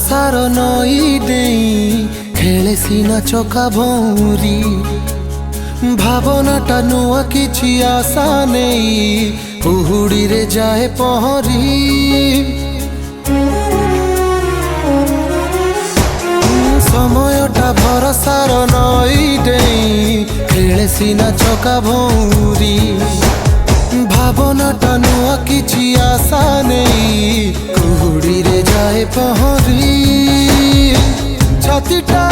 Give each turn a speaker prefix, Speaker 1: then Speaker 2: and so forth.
Speaker 1: ভরসার নই দেই খেলে সিনা চকা ভৌরি ভাবনাটা নুয়া কিছু আশা নেই উহুড়িরে যায় পহরি সময়টা ভরসার নই দেই খেলে সিনা চকা ভৌরি ভাবনাটা নুয়া কিছু আশা নেই কুহুড়িরে যায় পহরি ছাতিটা